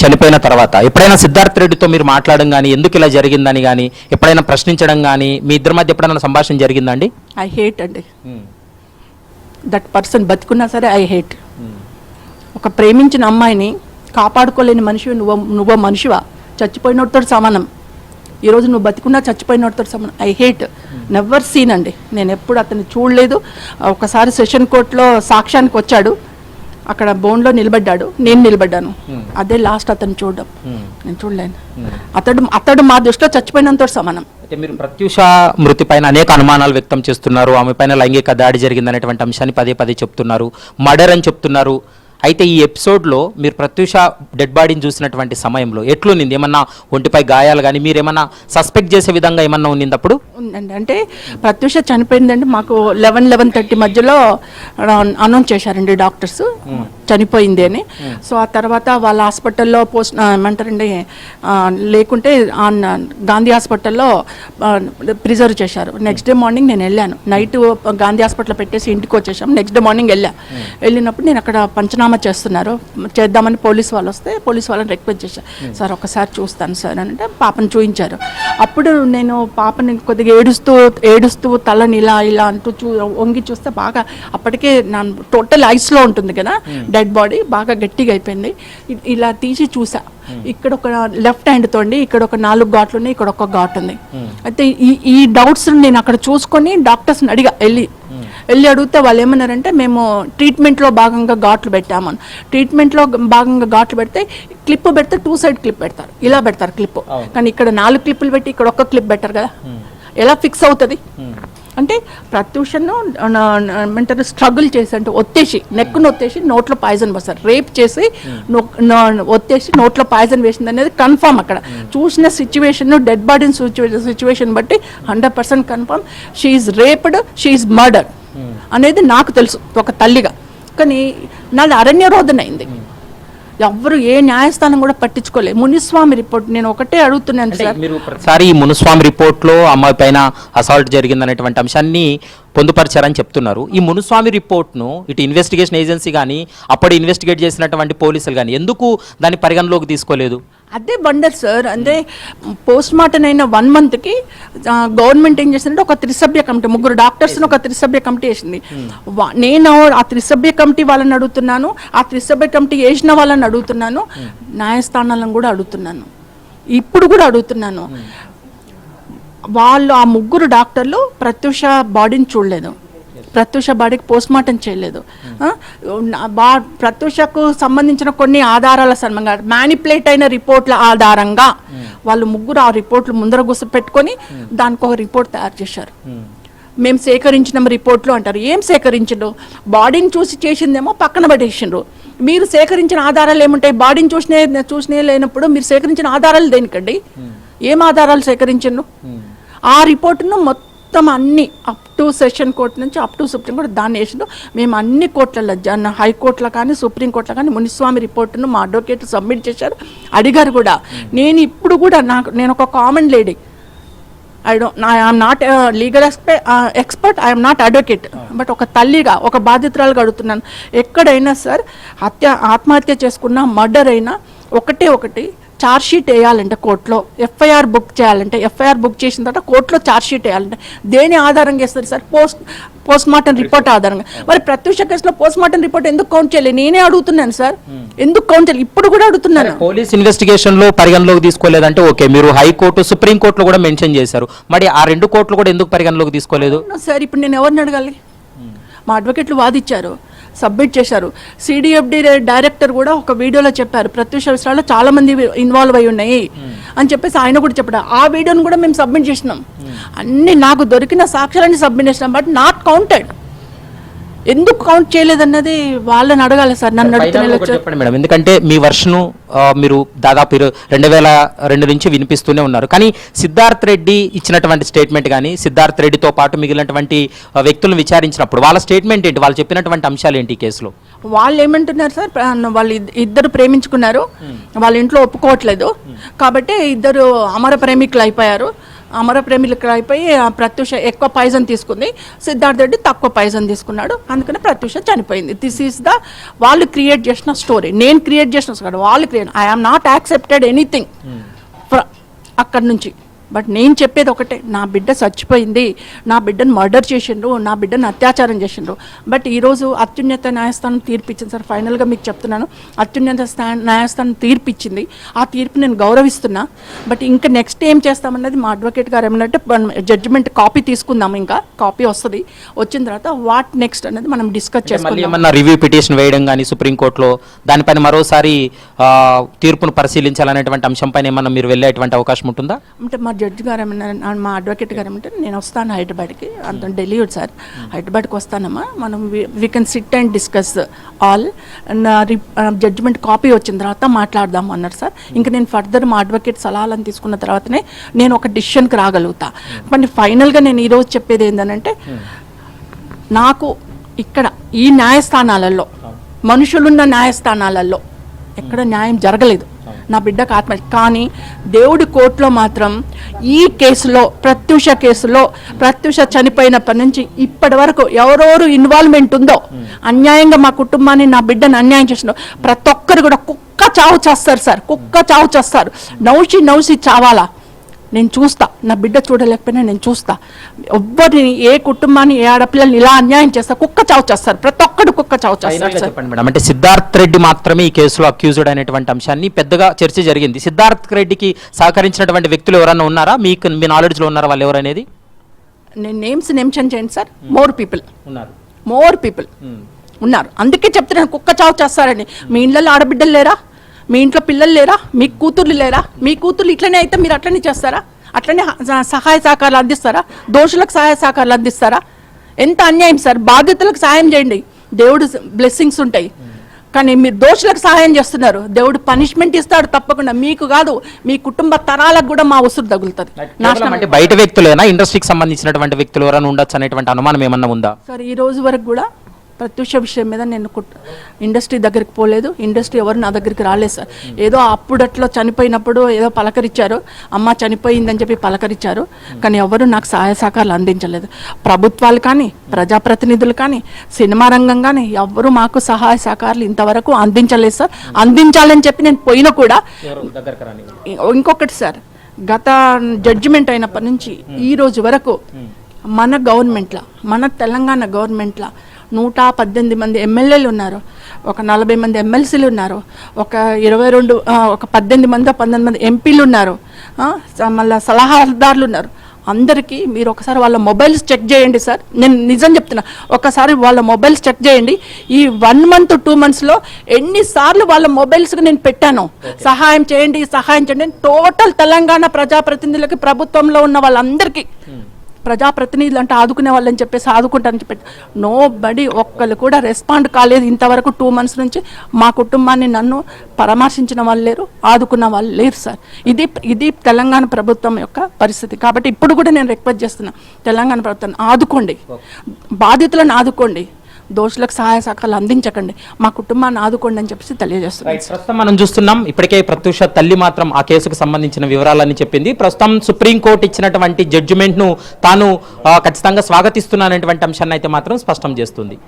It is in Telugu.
చనిపోయిన తర్వాత ఎప్పుడైనా సిద్ధార్థ్ రెడ్డితో మీరు మాట్లాడడం కానీ ఎందుకు ఇలా జరిగిందని కానీ ఎప్పుడైనా ప్రశ్నించడం కానీ మీ ఇద్దరి మధ్య ఎప్పుడైనా సంభాషణ జరిగిందండి? ఐ హేట్ అండి దట్ పర్సన్. బతుకున్నా సరే ఐ హేట్. ఒక ప్రేమించిన అమ్మాయిని కాపాడుకోలేని మనిషి నువ్వు మనిషివా? చచ్చిపోయినోడితో సమానం. ఈరోజు నువ్వు బతికున్నా చచ్చిపోయినోడితో సమానం. I hate. నెవర్ సీన్ అండి. నేను ఎప్పుడు అతన్ని చూడలేదు. ఒకసారి సెషన్ కోర్టులో సాక్ష్యానికి వచ్చాడు, అక్కడ బోన్లో నిలబడ్డాడు, నేను నిలబడ్డాను. అదే లాస్ట్ అతను చూడడం. నేను చూడలేను. అతడు మా దృష్టిలో చచ్చిపోయినంత సమానం. అయితే మీరు ప్రత్యూష మృతి పైన అనేక అనుమానాలు వ్యక్తం చేస్తున్నారు. ఆమె పైన లైంగిక దాడి జరిగిందనేటువంటి అంశాన్ని పదే పదే చెప్తున్నారు, మర్డర్ అని చెప్తున్నారు. అయితే ఈ ఎపిసోడ్లో మీరు ప్రత్యూష డెడ్ బాడీని చూసినటువంటి సమయంలో ఎట్లుంది? ఏమన్నా ఒంటిపై గాయాలు కానీ మీరు ఏమన్నా సస్పెక్ట్ చేసే విధంగా ఏమన్నా ఉన్నింది అప్పుడు? ఉందండి. అంటే ప్రత్యూష చనిపోయిందండి. మాకు 11:30 మధ్యలో అనౌన్స్ చేశారండి డాక్టర్స్ చనిపోయింది అని. సో ఆ తర్వాత వాళ్ళ హాస్పిటల్లో ఏమంటారండి, లేకుంటే గాంధీ హాస్పిటల్లో ప్రిజర్వ్ చేశారు. నెక్స్ట్ డే మార్నింగ్ నేను వెళ్ళాను. నైట్ గాంధీ హాస్పిటల్లో పెట్టేసి ఇంటికి వచ్చేసాం. నెక్స్ట్ డే మార్నింగ్ వెళ్ళినప్పుడు నేను అక్కడ పంచనామా చేద్దామని పోలీస్ వాళ్ళు వస్తే పోలీస్ వాళ్ళని రిక్వెస్ట్ చేశాను, సార్ ఒకసారి చూస్తాను సార్ అని. అంటే పాపను చూపించారు. అప్పుడు నేను పాపని కొద్దిగా ఏడుస్తూ తలని ఇలా అంటూ వంగి చూస్తే బాగా అప్పటికే నా టోటల్ ఐస్లో ఉంటుంది కదా డెడ్ బాడీ, బాగా గట్టిగా అయిపోయింది. ఇలా తీసి చూసా. ఇక్కడ ఒక లెఫ్ట్ హ్యాండ్ తోండి, ఇక్కడ ఒక 4 ఘాట్లు ఉన్నాయి, ఇక్కడ ఒక ఘాట్ ఉంది. అయితే ఈ డౌట్స్ నేను అక్కడ చూసుకొని డాక్టర్స్ని వెళ్ళి అడిగితే వాళ్ళు ఏమన్నారంటే, మేము ట్రీట్మెంట్లో భాగంగా ఘాట్లు పెట్టామని. ట్రీట్మెంట్లో భాగంగా ఘాట్లు పెడితే క్లిప్ పెడితే 2 సైడ్ క్లిప్ పెడతారు, ఇలా పెడతారు క్లిప్. కానీ ఇక్కడ 4 క్లిప్పులు పెట్టి ఇక్కడ ఒక్క క్లిప్ పెట్టారు కదా, ఎలా ఫిక్స్ అవుతుంది? అంటే ప్రత్యూషను ఏమంటారు స్ట్రగుల్ చేసి, అంటే నెక్కును ఒత్తేసి నోట్లో పాయిజన్ పోస్తారు. రేప్ చేసి ఒత్తేసి నోట్లో పాయిజన్ వేసింది అనేది కన్ఫామ్. అక్కడ చూసిన సిచ్యువేషన్, డెడ్ బాడీ సిచ్యువేషన్ బట్టి 100% confirm she is raped, she is murder అనేది నాకు తెలుసు ఒక తల్లిగా. కానీ నాది అరణ్య రోదన అయింది. ఎవరు ఏ న్యాయస్థానం కూడా పట్టించుకోలేదు. మునిస్వామి రిపోర్ట్ నేను ఒకటే అడుగుతున్నాను సార్. మీరు ప్రతిసారి ఈ మునిస్వామి రిపోర్ట్లో అమ్మాయి పైన అసాల్ట్ జరిగిందనేటువంటి అంశాన్ని పొందుపరిచారని చెప్తున్నారు. ఈ మునుస్వామి రిపోర్ట్ను ఇటు ఇన్వెస్టిగేషన్ ఏజెన్సీ కానీ అప్పుడు ఇన్వెస్టిగేట్ చేసినటువంటి పోలీసులు కానీ ఎందుకు దాన్ని పరిగణలోకి తీసుకోలేదు? అదే బండర్ సార్. అంటే పోస్ట్ మార్టం అయిన 1 monthకి గవర్నమెంట్ ఏం చేసిందంటే ఒక 3 సభ్య కమిటీ, 3 డాక్టర్స్ని ఒక 3 సభ్య కమిటీ వేసింది. నేను ఆ 3 సభ్య కమిటీ వాళ్ళని అడుగుతున్నాను, ఆ 3 సభ్య కమిటీ వేసిన వాళ్ళని అడుగుతున్నాను, న్యాయస్థానాలను కూడా అడుగుతున్నాను, ఇప్పుడు కూడా అడుగుతున్నాను. వాళ్ళు ఆ 3 డాక్టర్లు ప్రత్యూష బాడీని చూడలేదు, ప్రత్యూష బాడీకి పోస్ట్ మార్టం చేయలేదు. ప్రత్యూషకు సంబంధించిన కొన్ని ఆధారాల సమంగా మ్యానిపులేట్ అయిన రిపోర్ట్ల ఆధారంగా వాళ్ళు 3 ఆ రిపోర్ట్లు ముందర పెట్టుకొని దానికి ఒక రిపోర్ట్ తయారు చేశారు. మేము సేకరించిన రిపోర్ట్లు అంటారు. ఏం సేకరించరు? బాడీని చూసి చేసిందేమో పక్కన పడేసిండ్రు. మీరు సేకరించిన ఆధారాలు ఏముంటాయి? బాడీని చూసినే లేనప్పుడు మీరు సేకరించిన ఆధారాలు దేనికండి? ఏం ఆధారాలు సేకరించను? ఆ రిపోర్టును మొత్తం అన్ని అప్ టు సెషన్ కోర్టు నుంచి అప్ టు సుప్రీం కోర్టు దాన్ని వేసిండు. మేము అన్ని కోర్టులలో, హైకోర్టులో కానీ సుప్రీంకోర్టులో కానీ మునిస్వామి రిపోర్టును మా అడ్వకేట్ సబ్మిట్ చేశారు, అడిగారు కూడా. నేను ఇప్పుడు కూడా నేను ఒక common lady, I'm not legal expert, I'm not advocate, but ఒక తల్లిగా ఒక బాధితురాలుగా అడుగుతున్నాను. ఎక్కడైనా సార్ ఆత్మహత్య చేసుకున్న మర్డర్ అయినా ఒకటి ఛార్జ్షీట్ వేయాలంటే కోర్టులో, ఎఫ్ఐఆర్ బుక్ చేయాలంటే, ఎఫ్ఐఆర్ బుక్ చేసిన తర్వాత కోర్టులో ఛార్జ్షీట్ వేయాలంటే దేని ఆధారంగా వేస్తారు సార్? పోస్ట్ మార్టం రిపోర్ట్ ఆధారంగా. మరి ప్రత్యూష కేసులో పోస్ట్ మార్టం రిపోర్ట్ ఎందుకు కౌంట్ చేయలేదు? నేనే అడుగుతున్నాను సార్, ఎందుకు కౌంట్ చేయలేదు? ఇప్పుడు కూడా అడుగుతున్నాను. పోలీస్ ఇన్వెస్టిగేషన్ లో పరిగణలోకి తీసుకోలేదంటే ఓకే, మీరు హైకోర్టు సుప్రీంకోర్టులో కూడా మెన్షన్ చేశారు, మరి ఆ 2 కోర్టులు కూడా ఎందుకు పరిగణలోకి తీసుకోలేదు సార్? ఇప్పుడు నేను ఎవరిని అడగాలి? మా అడ్వకేట్లు వాదిచ్చారు, సబ్మిట్ చేశారు. సిడిఎఫ్డి డైరెక్టర్ కూడా ఒక వీడియోలో చెప్పారు ప్రత్యూష విషయాల్లో చాలా మంది ఇన్వాల్వ్ అయి ఉన్నాయి అని చెప్పేసి ఆయన కూడా చెప్పాడు. ఆ వీడియోని కూడా మేము సబ్మిట్ చేసినాం. అన్ని నాకు దొరికిన సాక్ష్యాలన్నీ సబ్మిట్ చేసినాం, బట్ నాట్ కౌంటెడ్. ఎందుకు కౌంట్ చేయలేదన్నది వాళ్ళని అడగాలి సార్, నన్ను చెప్పండి మేడం. ఎందుకంటే మీ వర్షను మీరు దాదాపు 2002 నుంచి వినిపిస్తూనే ఉన్నారు. కానీ సిద్ధార్థ్ రెడ్డి ఇచ్చినటువంటి స్టేట్మెంట్ కానీ సిద్ధార్థ్ రెడ్డితో పాటు మిగిలినటువంటి వ్యక్తులను విచారించినప్పుడు వాళ్ళ స్టేట్మెంట్ ఏంటి? వాళ్ళు చెప్పినటువంటి అంశాలు ఏంటి ఈ కేసులో? వాళ్ళు ఏమంటున్నారు సార్, వాళ్ళు ఇద్దరు ప్రేమించుకున్నారు, వాళ్ళ ఇంట్లో ఒప్పుకోవట్లేదు కాబట్టి ఇద్దరు అమర ప్రేమికులు అయిపోయారు. అమర ప్రేమికులు అయిపోయి ప్రత్యూష ఎక్కువ పాయిజన్ తీసుకుంది, సిద్ధార్థ్ రెడ్డి తక్కువ పాయిజన్ తీసుకున్నాడు, అందుకని ప్రత్యూష చనిపోయింది. దిస్ ఈస్ ద వాళ్ళు క్రియేట్ చేసిన స్టోరీ, నేను క్రియేట్ చేసిన స్టోరీ, వాళ్ళు create. I am not accepted anything అక్కడి నుంచి. బట్ నేను చెప్పేది ఒకటే, నా బిడ్డ చచ్చిపోయింది, నా బిడ్డను మర్డర్ చేసిండ్రు, నా బిడ్డను అత్యాచారం చేసిండ్రు. బట్ ఈరోజు అత్యున్నత న్యాయస్థానం తీర్పిచ్చింది సార్. ఫైనల్గా మీకు చెప్తున్నాను, అత్యున్నత న్యాయస్థానం తీర్పిచ్చింది, ఆ తీర్పు నేను గౌరవిస్తున్నా. బట్ ఇంకా నెక్స్ట్ ఏం చేస్తామన్నది మా అడ్వకేట్ గారు ఏమన్నట్టు జడ్జిమెంట్ కాపీ తీసుకుందాం, ఇంకా కాపీ వస్తుంది, వచ్చిన తర్వాత వాట్ నెక్స్ట్ అనేది మనం డిస్కస్ చేసుకుందాం. ఏమన్నా రివ్యూ పిటిషన్ వేయడం కానీ సుప్రీంకోర్టులో దానిపైన మరోసారి తీర్పును పరిశీలించాలనేటువంటి అంశంపైన ఏమన్నా మీరు వెళ్ళేటువంటి అవకాశం ఉంటుందా? అంటే మా జడ్జి గారు ఏమన్నా, మా అడ్వకేట్ గారు ఏమంటే నేను వస్తాను హైదరాబాద్కి, అంత ఢిల్లీ సార్, హైదరాబాద్కి వస్తానమ్మా, మనం we can sit and discuss all, judgement copy వచ్చిన తర్వాత మాట్లాడదాం అన్నారు సార్. ఇంకా నేను ఫర్దర్ మా అడ్వకేట్ సలహాలను తీసుకున్న తర్వాతనే నేను ఒక డిసిషన్కి రాగలుగుతా. కానీ ఫైనల్గా నేను ఈరోజు చెప్పేది ఏంటంటే, నాకు ఇక్కడ ఈ న్యాయస్థానాలలో, మనుషులున్న న్యాయస్థానాలలో ఎక్కడ న్యాయం జరగలేదు నా బిడ్డకు ఆత్మ. కానీ దేవుడి కోర్టులో మాత్రం ఈ కేసులో, ప్రత్యూష కేసులో, ప్రత్యూష చనిపోయినప్పటి నుంచి ఇప్పటి వరకు ఎవరెవరు ఇన్వాల్వ్మెంట్ ఉందో, అన్యాయంగా మా కుటుంబాన్ని, నా బిడ్డను అన్యాయం చేసిన ప్రతి ఒక్కరు కూడా కుక్క చావు చేస్తారు సార్, కుక్క చావు చేస్తారు. నవ్సి చావాలా నేను చూస్తా, నా బిడ్డ చూడలేకపోయినా నేను చూస్తా. ఎవ్వరిని, ఏ కుటుంబాన్ని, ఏ ఆడపిల్లల్ని ఇలా అన్యాయం చేస్తా, కుక్క చావు చేస్తారు, ప్రతి ఒక్కడు కుక్క చావు చేస్తారు సార్. చెప్పండి మేడం, అంటే సిద్ధార్థ్ రెడ్డి మాత్రమే ఈ కేసులో అక్యూజ్డ్ అనేటువంటి అంశాన్ని పెద్దగా చర్చ జరిగింది. సిద్ధార్థ్ రెడ్డికి సహకరించినటువంటి వ్యక్తులు ఎవరైనా ఉన్నారా, మీకు మీ నాలెడ్జ్లో ఉన్నారా వాళ్ళు ఎవరనేది? నేను నేమ్స్ మెన్షన్ చేయండి సార్. మోర్ పీపుల్ ఉన్నారు. ఉన్నారు, అందుకే చెప్తున్నాను కుక్క చావు చేస్తారని. మీ ఇళ్ళల్లో ఆడబిడ్డలు లేరా? మీ ఇంట్లో పిల్లలు లేరా? మీ కూతుర్లు లేరా? మీ కూతుర్లు ఇట్లనే అయితే మీరు అట్లనే చేస్తారా? అట్లనే సహాయ సహకారాలు అందిస్తారా? దోషులకు సహాయ సహకారాలు అందిస్తారా? ఎంత అన్యాయం సార్. బాధితులకు సహాయం చేయండి, దేవుడు బ్లెస్సింగ్స్ ఉంటాయి. కానీ మీరు దోషులకు సహాయం చేస్తున్నారు, దేవుడు పనిష్మెంట్ ఇస్తాడు తప్పకుండా. మీకు కాదు, మీ కుటుంబ తరాలకు కూడా మా ఉసురు తగులుతుంది. అంటే బయట వ్యక్తులేనా, ఇండస్ట్రీకి సంబంధించినటువంటి వ్యక్తులు ఎవరైనా ఉండొచ్చు అనేటువంటి అనుమానం ఏమన్నా ఉందా సార్? ఈ రోజు వరకు కూడా ప్రత్యూష విషయం మీద నేను ఇండస్ట్రీ దగ్గరికి పోలేదు, ఇండస్ట్రీ ఎవరు నా దగ్గరికి రాలేదు సార్. ఏదో అప్పుడట్లో చనిపోయినప్పుడు ఏదో పలకరించారు, అమ్మ చనిపోయిందని చెప్పి పలకరించారు, కానీ ఎవరు నాకు సహాయ సహకారాలు అందించలేదు. ప్రభుత్వాలు కానీ, ప్రజాప్రతినిధులు కానీ, సినిమా రంగం కానీ ఎవరు మాకు సహాయ సహకారాలు ఇంతవరకు అందించలేదు సార్. అందించాలని చెప్పి నేను పోయినా కూడా. ఇంకొకటి సార్, గత జడ్జిమెంట్ అయినప్పటి నుంచి ఈ రోజు వరకు మన గవర్నమెంట్లో, మన తెలంగాణ గవర్నమెంట్లో 118 మంది ఎమ్మెల్యేలు ఉన్నారు, ఒక 40 మంది ఎమ్మెల్సీలు ఉన్నారు, ఒక 18 మంది ఎంపీలు ఉన్నారు, మళ్ళీ సలహాదారులు ఉన్నారు. అందరికీ మీరు ఒకసారి వాళ్ళ మొబైల్స్ చెక్ చేయండి సార్. నేను నిజం చెప్తున్నా, ఒకసారి వాళ్ళ మొబైల్స్ చెక్ చేయండి. ఈ 1 మంత్ 2 మంత్స్లో ఎన్నిసార్లు వాళ్ళ మొబైల్స్కి నేను పెట్టాను, సహాయం చేయండి. టోటల్ తెలంగాణ ప్రజాప్రతినిధులకి, ప్రభుత్వంలో ఉన్న వాళ్ళందరికీ, ప్రజాప్రతినిధులు అంటే ఆదుకునే వాళ్ళని చెప్పేసి ఆదుకుంటారని చెప్పి నో బడి ఒక్కరు కూడా రెస్పాండ్ కాలేదు ఇంతవరకు. 2 మంత్స్ నుంచి మా కుటుంబాన్ని, నన్ను పరామర్శించిన వాళ్ళు లేరు, ఆదుకున్న వాళ్ళు లేరు సార్. ఇది తెలంగాణ ప్రభుత్వం యొక్క పరిస్థితి. కాబట్టి ఇప్పుడు కూడా నేను రిక్వెస్ట్ చేస్తున్నా, తెలంగాణ ప్రభుత్వాన్ని ఆదుకోండి, బాధితులను ఆదుకోండి, దోషులకు సహాయ సహకారాలు అందించకండి, మా కుటుంబాన్ని ఆదుకోండి అని చెప్పేసి తెలియజేస్తున్నాం. ప్రస్తుతం మనం చూస్తున్నాం, ఇప్పటికే ప్రత్యూష తల్లి మాత్రం ఆ కేసుకు సంబంధించిన వివరాలని చెప్పింది. ప్రస్తుతం సుప్రీంకోర్టు ఇచ్చినటువంటి జడ్జిమెంట్ ను తాను ఖచ్చితంగా స్వాగతిస్తున్నానటువంటి అంశాన్ని అయితే మాత్రం స్పష్టం చేస్తుంది.